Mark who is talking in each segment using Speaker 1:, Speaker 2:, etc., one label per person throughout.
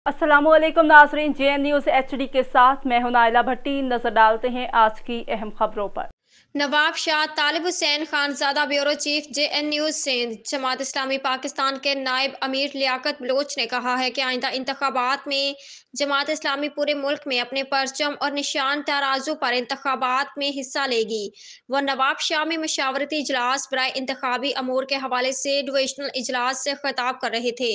Speaker 1: अस्सलाम वालेकुम नाज़रीन, JN न्यूज़ HD के साथ मैं हूं नाइला भट्टी। नजर डालते हैं आज की अहम खबरों पर।
Speaker 2: Nawabshah Talib Hussain Khanzada bureau chief JN news Sindh. Jamaat Islami Pakistan के नायब अमीर लियाकत बलोच ने कहा है कि आइंदा इंतखाबात में जमात इस्लामी पूरे मुल्क में अपने परचम और निशान तराजू पर इंतखाबात में हिस्सा लेगी। वह नवाब शाह में मशावरती इजलास बराए इंतखाबी अमूर के हवाले से डिविजनल इजलास से खिताब कर रहे थे,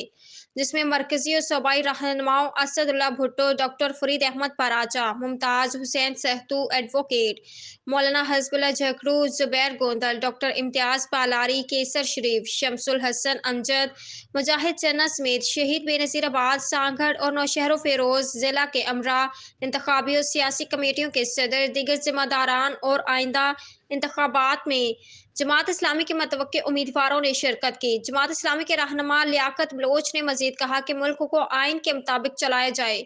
Speaker 2: जिसमें मरकजी और सूबाई रहनुमाओं असदुल्ला भुट्टो, डॉक्टर फरीद अहमद पराचा, मुमताज हुसैन सहतू एडवोकेट, मौलाना हजबुल्ला झकरू, जुबैर गोंदल, डॉक्टर इम्तियाज पालारी, केसर शरीफ, शमसुल हसन अमजद, मुजाहिद चन्ना समेत शहीद बेनज़ीर आबाद, सांगढ़ और नौशहरों फेरोज जिला के अमरा, इंतखाबी और सियासी कमेटियों के सदर, दीगर जिम्मेदारान और आइंदा इंतखाबात में जमात इस्लामी के मतवक्के उम्मीदवारों ने शिरकत की। जमात इस्लामी के रहनुमा लियाकत बलोच ने मजीद कहा कि मुल्क को आइन के मुताबिक चलाया जाए।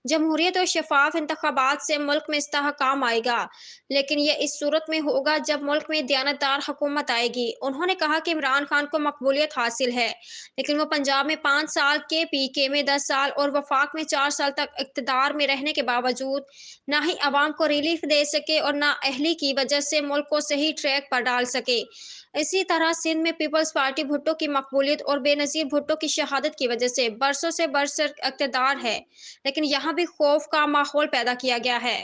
Speaker 2: जमहूरियत और शफाफ इंतखाबात से मुल्क में इस्तेहकाम आएगा, लेकिन यह इस सूरत में होगा जब मुल्क में दयानतदार हुकूमत आएगी। उन्होंने कहा कि इमरान खान को मकबूलियत हासिल है, लेकिन वो पंजाब में 5 साल के, PK में 10 साल और वफाक में 4 साल तक इक़्तिदार में रहने के बावजूद ना ही अवाम को रिलीफ दे सके और ना अहली की वजह से मुल्क को सही ट्रैक पर डाल सके। इसी तरह सिंध में पीपल्स पार्टी भुट्टो की मकबूलियत और बेनज़ीर भुट्टो की शहादत की वजह से बरसों से बरसर इक़्तिदार है, लेकिन यहाँ भी खौफ का माहौल पैदा किया गया है।